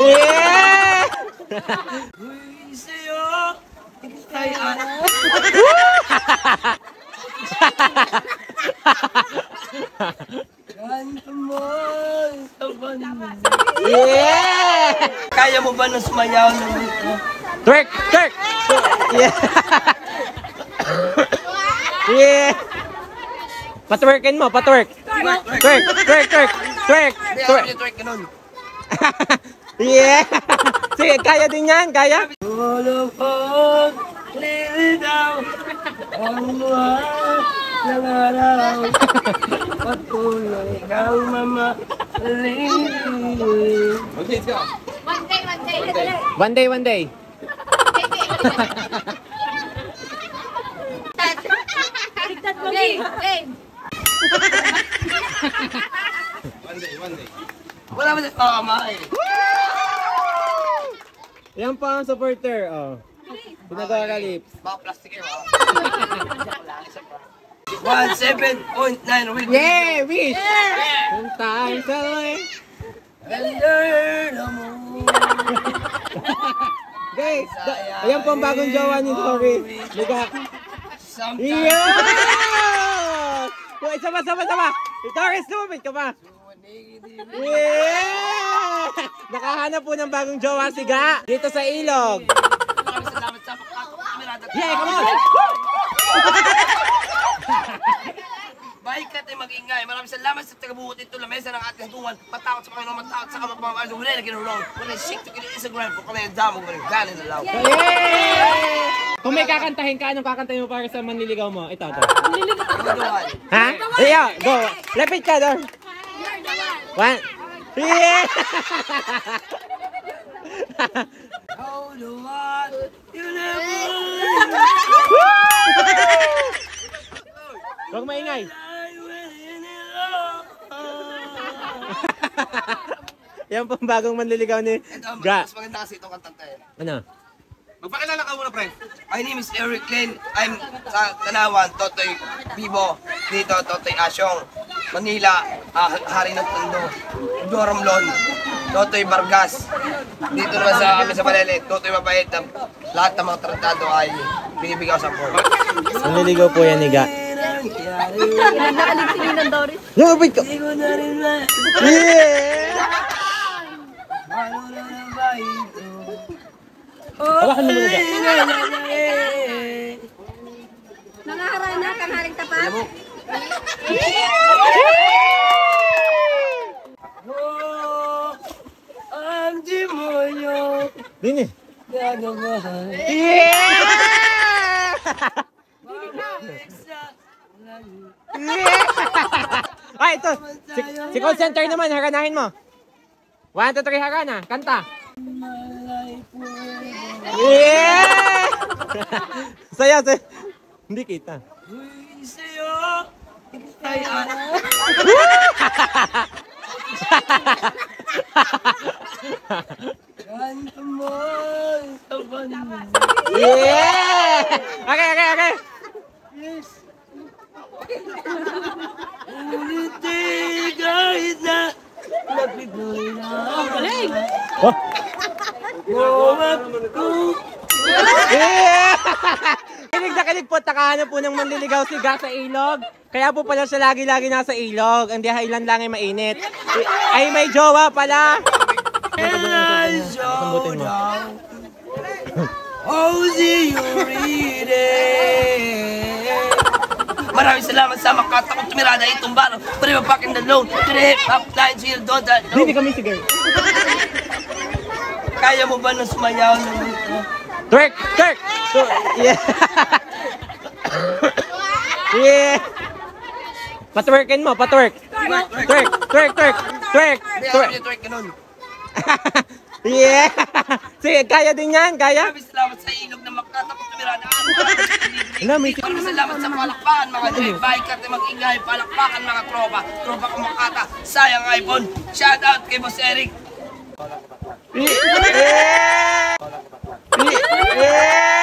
Yeah! Uy, sa'yo! Ay, Ganto mo sa banyo. Yeah! Kaya mo ba na sumayaw ng ito? Twerk! Twerk! Yeah! Yeah! Patwerkin mo, patwerk! Twerk! Twerk! Twerk! Twerk! Twerk! Twerk ka nun. Yeah! Sige, kaya din yan, kaya? Tulog lilitaw ang buwan ng araw. Patuloy kang mamahalin. One day, one day. Wala ba sa tama eh? Yan pa ang supporter, oh. Pinagawa ka lips. Baka plastic eh. 17.9 with Yeah! Wish! Sometimes away. under the moon. Guys, ayan po ang bagong jowa ni Tori. Liga. Sometimes Yeah! Uy, sama! Doris, lumapit ka pa. Yeah! Nakahanap po ng bagong jowa si Ga dito sa ilog. maraming salamat sa kamerada. Yeah, come on! Baikat ay mag-ingay. Maraming salamat sa tagabuhot ito. Lamesa ng ating hatungan. Matakot sa Panginoon, matakot sa kamagpapaan. Wala na ginulong. Wala na shake to Instagram. Kung kami ang damo, wala na galing na law. Yeah! Kung may kakantahin ka, anong kakantahin mo para sa manliligaw mo? Ito. Ha? Yeah, go. Lapit ka, Dor. One. Yeah! Oh, the one you never Huwag maingay. Yan po ang bagong manliligaw ni Ga. Mas maganda kasi itong kantanta eh. Ano? Magpakilala ka muna, friend. My name is Eric Lane. I'm sa Tanawan, Totoy Bibo. Dito, Totoy Asyong. Manila, Hari ng Tondo. Doromlon. Totoy Vargas. Dito naman sa amin sa Malele, Totoy Mabait. Lahat ng mga tratado ay binibigaw sa port. Manliligaw po yan ni Ga. Nakaligtinin ng Doris. Lumapit ka. Hindi ko na rin na. Yeah! Ano na ba ito? Hawakan mo muna, Ga. Nangaharana kang haring tapat. Alam mo, ang demonyo Dini. gagawin. Yeah! Ay, ito. Si call center naman, haranahin mo. 1, 2, 3, harana. Kanta. Yeah! Sayo. Hindi kita. Uy, sa'yo. Ay, ganto mo sa banyo. Yeah! Okay. Yes. Ngiti kahit na napigoy na. Oh. Buwag ko. Yeah! Kilig na kilig po, takahanap po ng manliligaw si Ga sa ilog. Kaya po pala siya lagi-lagi nasa ilog. Ang dahilan lang ay mainit. Ay, may jowa pala. Sambutin mo. Oh, see you read it. Maraming salamat sa makatakot tumirada itong balo. Pwede ba back in the loan? To the hip hop lines, we'll do that. Hindi kami si girl. Kaya mo ba na sumayaw ng ito? Twerk! Yeah! Yeah! Patwerkin mo, patwerk! Twerk! Hindi, alam niyo, twerk ka nun. Yeah! Sige, kaya din yan, kaya? Maraming salamat sa ilog na makatakot tumirada. Maraming salamat sa palakpakan, mga baikat na mag-ingay. Palakpakan, mga tropa. Tropa kong makata. Sayang iPhone. Shout out kay Boss Eric. Yeah! Yeah!